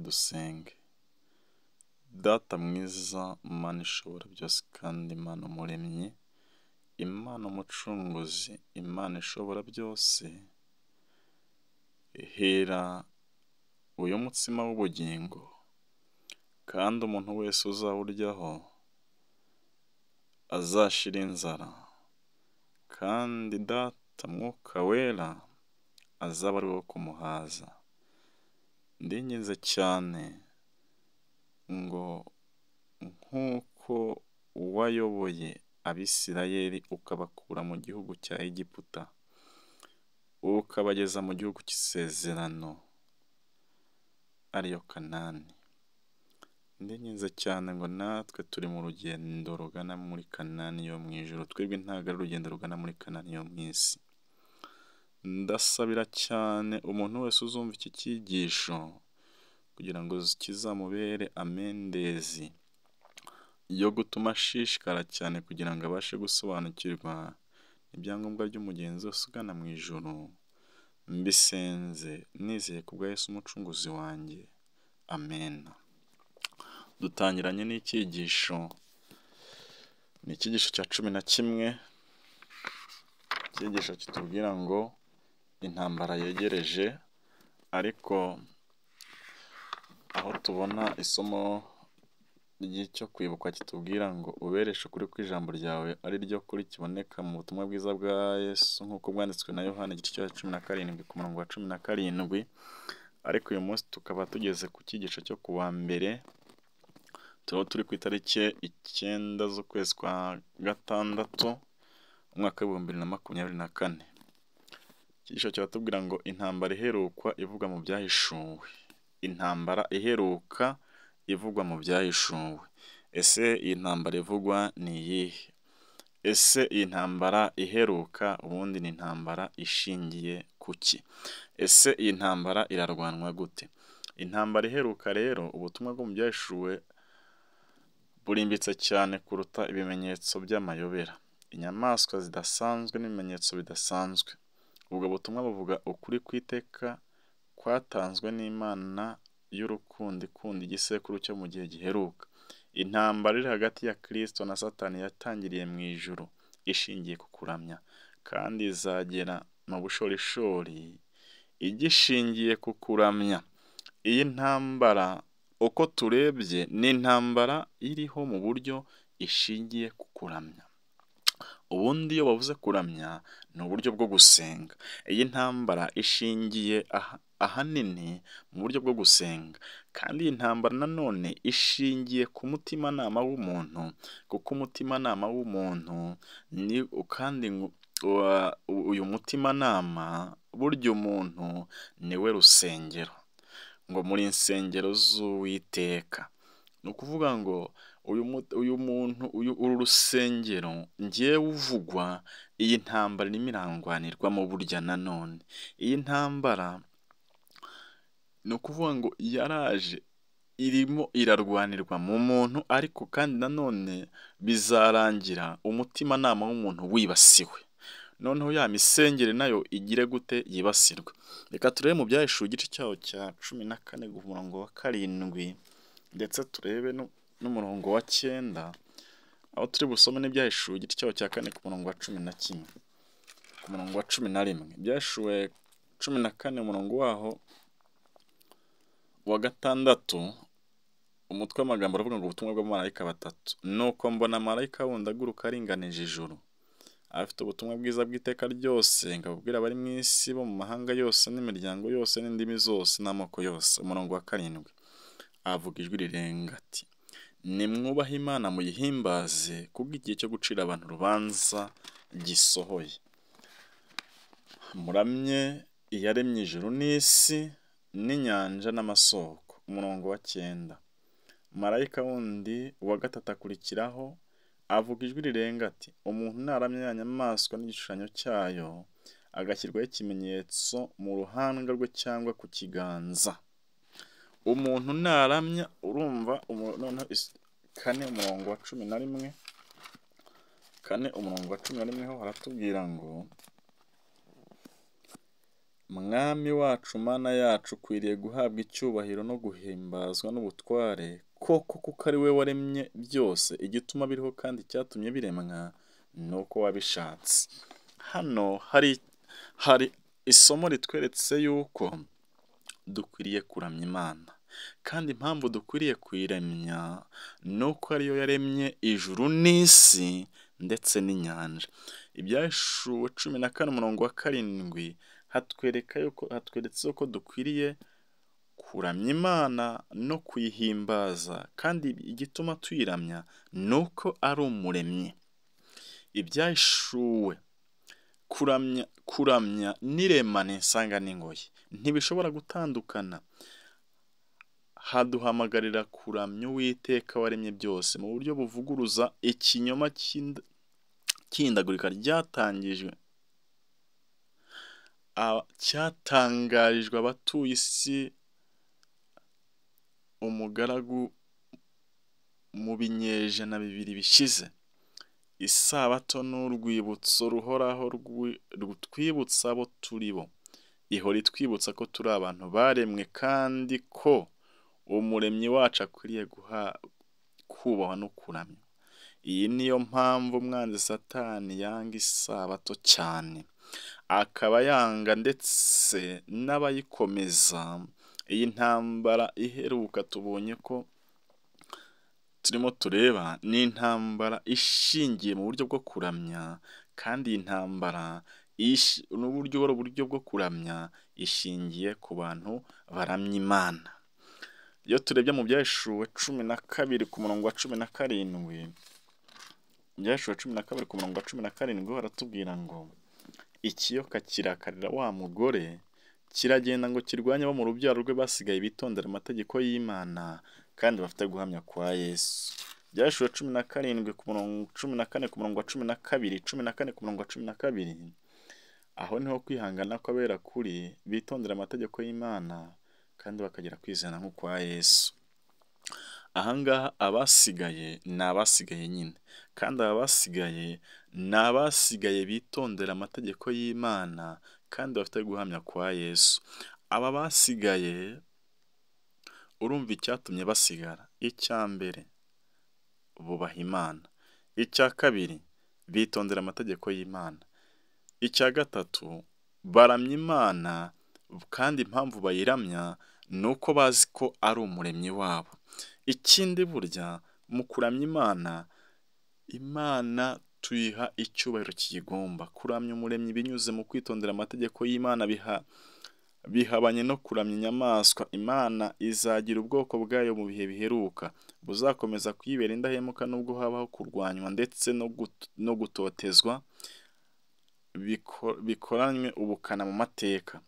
dusenge. Data mwiza, Mana ishobora byose kandi Imana umuremyi, Imana umucunguzi, Imana ishobora byose, hera uyu mutsima w'ubugingo, kandi umuntu wese uzawuryaho azashira inzara, kandi Data Mwuka Wera azaba ari wo kumuhaza. Ndinginze cyane ngo nk'uko wayoboye Abisirayeli ukabakura mu gihugu cya Egiputa, ukabageza mu gihugu cy'isezerano ariyo Kanani, ndinginze cyane ngo natwe turi mu rugendo rugana muri Kanani yo mu ijuru, twebwe ntabwo ari urugendo rugana muri Kanani yo mu isi. Ndasabira cyane umuntu wese uzumva iki cyigisho kugira ngo kizamubere amendezi yo gutuma ashishikara cyane kugira ngo abashe gusobanukirwa ibyangombwa by'umugenzi wose ugana mu ijuru. Mbisenze nizeye ku bwa Yesu umucunguzi wanjye, amen. Dutangiranye n'icyigisho, ni icyigisho cya 11, icyigisho kitubwira ngo intambara yegereje, ariko aho tubona isomo ry'icyo kwibukwa kitubwira ngo ubereshe ukuri kw'ijambo ryawe ari ryo kuri kiboneka mu butumwa bwiza bwa Yesu nk'uko bwanditswe na Yohana igice cya 17 ku murongo wa 17, ariko uyu munsi tukaba tugeze ku cyigisho cyo ku wa mbere, turaba turi ku itariki 9 z'ukwezi kwa gatandatu umwaka w'2024. Icyigisho kiratubwira ngo intambara iheruka ivugwa mu byahishuwe. Intambara iheruka ivugwa mu byahishuwe. Ese iyi ntambara ivugwa ni iyihe? Ese iyi ntambara iheruka ubundi ni intambara ishingiye ku ki? Ese iyi ntambara irarwanwa gute? Intambara iheruka rero, ubutumwa bwo mu byahishuwe burimbitse cyane kuruta ibimenyetso by'amayobera, inyamaswa zidasanzwe n'ibimenyetso bidasanzwe. Ubwo butumwa buvuga ukuri kw'iteka kwatanzwe n'Imana y'urukundo ikunda igisekuru cyo mu gihe giheruka. Intambara iri hagati ya Kristo na Satani yatangiriye mu ijuru, ishingiye ku kuramya, kandi izagera mu bushorishori igishingiye ku kuramya. Iyi ntambara uko turebye ni intambara iriho mu buryo ishingiye ku kuramya. Ubundi iyo bavuze kuramya ni uburyo bwo gusenga. Iyi ntambara ishingiye ahanini mu buryo bwo gusenga, kandi iyi ntambara nanone ishingiye ku mutimanama w'umuntu, kuko umutimanama w'umuntu ni kandi uyu mutimanama burya umuntu ni we rusengero, ngo muri insengero z'Uwiteka. Ni ukuvuga ngo uru rusengero ngewe uvugwa, iyi ntambara irimo irangwanirwamo burya nanone. Iyi ntambara ni ukuvuga ngo yaraje irimo irarwanirwa mu muntu, ariko kandi nanone bizarangira umutimanama w'umuntu wibasiwe, noneho ya misengere nayo igire gute? Yibasirwe. Reka turebe mu byahishuwe igice cyaho cya 14 ku murongo wa 7, ndetse turebe n'umurongo wa 9, aho turi busome n'ibyahishuwe igice cyaho cya 4 ku murongo wa 11, ku murongo wa 11. Ibyahishuwe 14 umurongo waho wa 6, umutwe w'amagambo aravuga ngo ubutumwa bw'abamarayika batatu. Nuko mbona marayika wundi aguruka aringanije ijuru, afite ubutumwa bwiza bw'iteka ryose ngo abubwire abari mu isi bo mu mahanga yose n'imiryango yose n'indimi zose n'amoko yose. Umurongo wa 7 avuga ijwi rirenga ati, nimwubahe Imana muyihimbaze, kubwo igihe cyo gucira abantu urubanza gisohoye. Muramye iyaremye ijuru n'isi n'inyanja n'amasoko. Umurongo wa 9 marayika wundi wa 3 akurikiraho avuga ijwi rirenga ati, umuntu naramya ya nyamaswa n'igishushanyo cyayo, agashyirwaho ikimenyetso mu ruhanga rwe cyangwa ku kiganza. Umuntu naramya, urumva noneho 4 umurongo wa 11, 4 umurongo wa 11 ho haratubwira ngo Mwami wacu Mana yacu ukwiriye guhabwa icyubahiro no guhimbazwa n'ubutware, koko kuko ari we waremye byose, igituma biriho kandi icyatumye biremwa ni uko wabishatse. Hano hari isomo ritweretse yuko dukwiriye kuramya Imana, kandi impamvu dukwiriye kuyiramya ni uko ariyo yaremye ijuru n'isi ndetse n'inyanja. Ibyahishuwe 14:7 hatweretse yuko dukwiriye kuramya Imana no kuyihimbaza, kandi igituma tuyiramya ni uko ari umuremyi. Ibyahishuwe kuramya n'irema ni insanga n'ingoyi, ntibishobora gutandukana. Haduhamagarira kuramya Uwiteka waremye byose mu buryo buvuguruza ikinyoma cy'ihindagurika cyatangarijwe abatuye isi umugaragu mu binyejana 2 bishize. Isabato ni urwibutso ruhoraho rutwibutsa abo turi bo, ihora itwibutsa ko turi abantu baremwe kandi ko umuremyi wacu akwiriye kubahwa no kuramya. Iyi niyo mpamvu umwanzi Satani yanga isabato cyane, akaba yanga ndetse n'abayikomeza. Iyi ntambara iheruka tubonye ko turimo tureba ni intambara ishingiye mu buryo bwo kuramya, kandi iyi ntambara n'uburyo bwo kuramya ishingiye ku bantu baramya Imana. Iyo turebye mu Byahishuwe 12:17, Byahishuwe 12:17 haratubwira ngo ikiyoka kirakarira wa mugore, kiragenda ngo kirwanye abo mu rubyaro rwe basigaye bitondera amategeko y'Imana kandi bafite guhamya kwa Yesu. Byahishuwe 14:12, aho niho kwihangana kw'abera kuri, bitondera amategeko y'Imana kandi bakagira kwizera nk'ukwa Yesu. Ahangaha abasigaye ni abasigaye nyine, kandi aba basigaye ni abasigaye bitondera amategeko y'Imana kandi bafite guhamya kwa Yesu. Aba basigaye urumva icyatumye basigara: icya mbere bubaha Imana, icya kabiri bitondera amategeko y'Imana, icya gatatu baramya Imana, kandi impamvu bayiramya ni uko bazi ko ari umuremyi wabo. Ikindi burya mu kuramya Imana tuyiha icyubahiro kiyigomba. Kuramya umuremyi binyuze mu kwitondera amategeko y'Imana bihabanye no kuramya inyamaswa. Imana izagira ubwoko bwayo mu bihe biheruka buzakomeza kuyibera indahemuka nubwo habaho kurwanywa ndetse no gutotezwa bikoranywe ubukana mu mateka.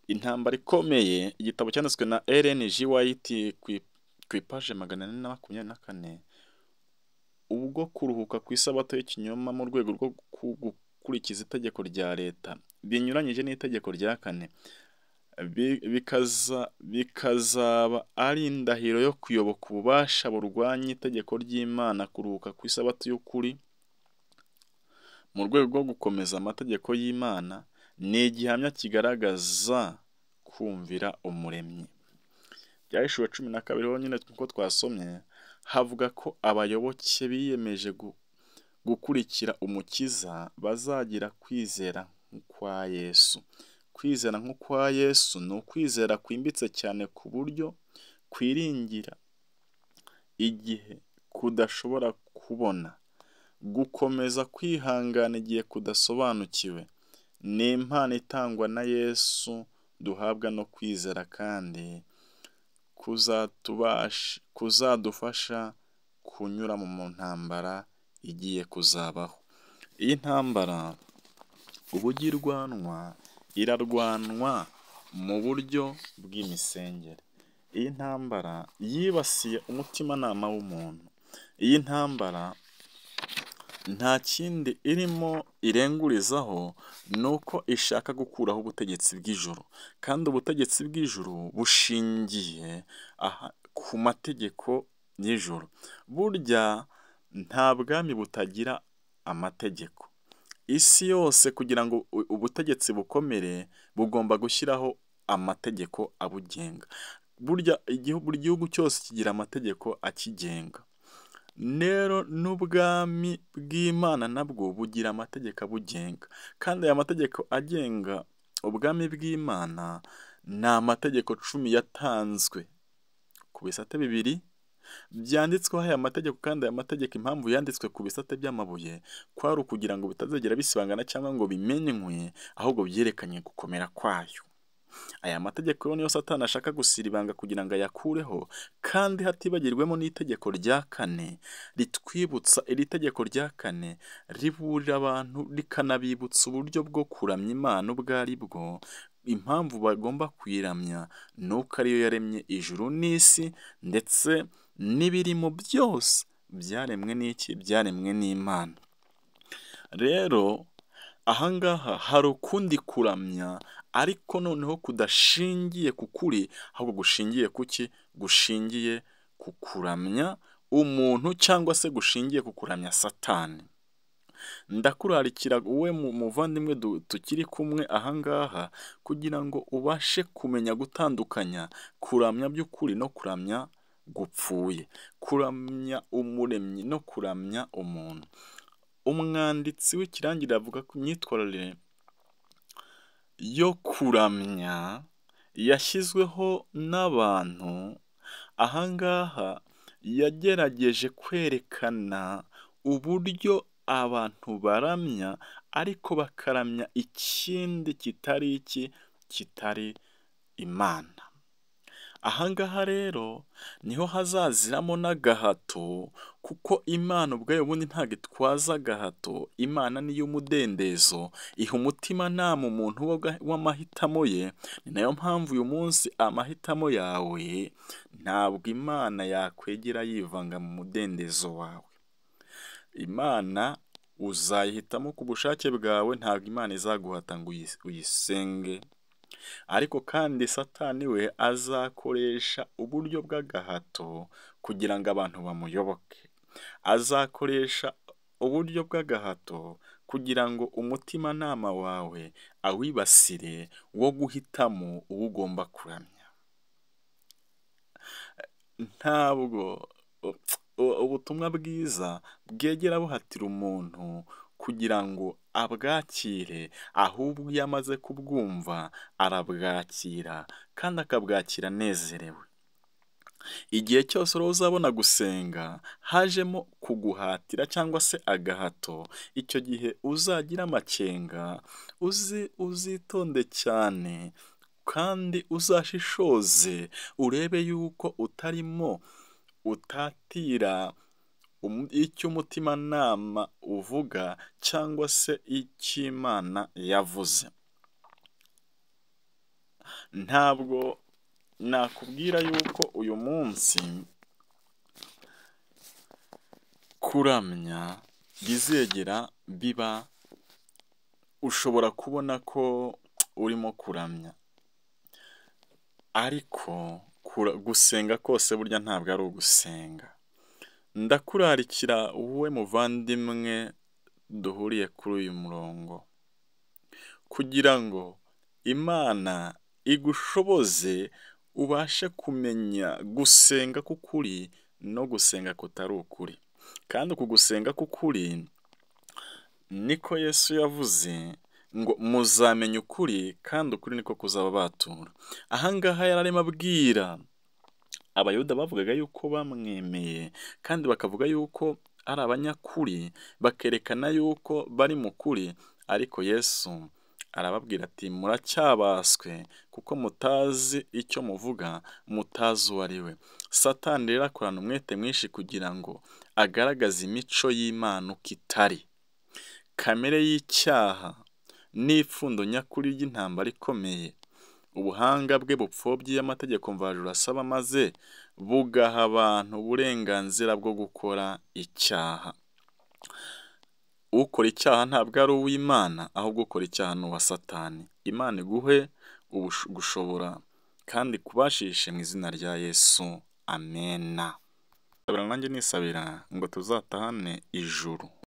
Intambara ikomeye, igitabo cyanditswe na Ellen G. White ku ipaje 424, ubwo kuruhuka ku isabato y'ikinyoma mu rwego rwo gukurikiza itegeko rya leta binyuranyije n'itegeko rya 4, bikazaba ari indahiro yo kuyoboka ububasha burwanya itegeko ry'Imana. Kuruhuka ku isabato y'ukuri mu rwego rwo gukomeza amategeko y'Imana ni igihamya kigaragaza kumvira umuremyi. Byahishuwe 12 honyine nk'uko twasomye, havuga ko abayoboke biyemeje gukurikira Umukiza bazagira kwizera nk'ukwa Yesu. Kwizera nk'ukwa Yesu ni ukwizera kwimbitse cyane ku buryo kwiringira igihe kudashobora kubona, gukomeza kwihangana igihe kudasobanukiwe. Ni impano itangwa na Yesu duhabwa no kwizera, kandi kuzadufasha kunyura mu ntambara igiye kuzabaho. Iyi ntambara ubugirwanwa irarwanwa mu buryo bw'imisengere. Iyi ntambara yibasiye umutimanama w'umuntu. Iyi ntambara nta kindi irimo irengurizaho ni uko ishaka gukuraho ubutegetsi bw'ijuru, kandi ubutegetsi bw'ijuru bushingiye ku mategeko y'ijuru. Burya nta bwami butagira amategeko, isi yose kugira ngo ubutegetsi bukomere bugomba gushyiraho amategeko abugenga. Burya buri gihugu cyose kigira amategeko akigenga. Rero n'ubwami bw'Imana nabwo bugira amategeko abugenga, kandi aya mategeko agenga ubwami bw'Imana ni amategeko 10 yatanzwe ku bisate bibiri byanditsweho aya mategeko, kandi aya mategeko impamvu yanditswe ku bisate by'amabuye kwari ukugira ngo bitazagera bisibangana cyangwa ngo bimenywe, ahubwo byerekanye gukomera kwayo. Aya mategeko yo niyo Satani ashaka gusiribanga kugira ngo ayakureho, kandi hatibagirwemo n'itegeko rya 4 ritwibutsa. Iri tegeko rya 4 riburira abantu rikanabibutsa uburyo bwo kuramya Imana ubwo ari bwo. Impamvu bagomba kuyiramya ni uko ariyo yaremye ijuru n'isi ndetse n'ibirimo byose byaremwe n'iki? Byaremwe n'Imana. Rero ahangaha hari ukundi kuramya, ariko noneho kudashingiye ku kuri, ahubwo gushingiye ku ki? Gushingiye ku kuramya umuntu, cyangwa se gushingiye ku kuramya Satani. Ndakurarikira wowe muvandimwe tukiri kumwe ahangaha, kugira ngo ubashe kumenya gutandukanya kuramya by'ukuri no kuramya gupfuye, kuramya umuremyi no kuramya umuntu. Umwanditsi w'ikirangirire avuga ko imyitwarire yo kuramya yashyizweho n'abantu. Ahangaha yagerageje kwerekana uburyo abantu baramya, ariko bakaramya ikindi kitari iki? Kitari Imana. Ahangaha rero niho hazaziramo n'agahato, kuko Imana ubwayo ubundi ntabwo itwaza agahato. Imana ni y'umudendezo, iha umutimanama umuntu w'amahitamo ye. Ni nayo mpamvu uyu munsi amahitamo yawe ntabwo Imana yakwegera yivanga mu mudendezo wawe. Imana uzayihitamo ku bushake bwawe, ntabwo Imana izaguhata ngo uyisenge. Ariko kandi Satani we azakoresha uburyo bw'agahato kugira ngo abantu bamuyoboke. Azakoresha uburyo bw'agahato kugira ngo umutimanama wawe awibasire wo guhitamo uwo ugomba kuramya. Ntabwo ubutumwa bwiza bwegera buhatira umuntu kugira ngo abwakire, ahubwo iyo amaze kubwumva arabwakira, kandi akabwakira anezerewe. Igihe cyose rero uzabona gusenga hajemo kuguhatira cyangwa se agahato, icyo gihe uzagira amakenga, uzitonde cyane kandi uzashishoze, urebe yuko utarimo utatira icyo umutimanama uvuga cyangwa se icyo Imana yavuze. Ntabwo nakubwira yuko uyu munsi kuramya bizegera biba, ushobora kubona ko urimo kuramya, ariko gusenga kose burya ntabwo ari ugusenga. Ndakurarikira wowe muvandimwe duhuriye kuri uyu murongo, kugira ngo Imana igushoboze ubashe kumenya gusenga k'ukuri no gusenga kutari ukuri. Kandi uku gusenga k'ukuri niko Yesu yavuze ngo muzamenye ukuri, kandi ukuri niko kuzababatura. Ahangaha yararimo abwira Abayuda bavugaga yuko bamwemeye, kandi bakavuga yuko ari abanyakuri, bakerekana yuko bari mu kuri, ariko Yesu arababwira ati muracyabaswe kuko mutazi icyo muvuga, mutazi uwo ari we. Satani rero akorana umwete mwinshi kugira ngo agaragaze imico y'Imana uko itari. Kamere y'icyaha n'ipfundo nyakuri ry'intambara ikomeye, ubuhanga bwe bupfobye amategeko mvajuru asaba, maze bugaha abantu uburenganzira bwo gukora icyaha. Ukora icyaha ntabwo ari uw'Imana, ahubwo ukora icyaha ni uwa Satani. Imana iguhe gushobora kandi kubashishe mu izina rya Yesu, amena. Nanjye nisabira ngo tuzatahane ijuru.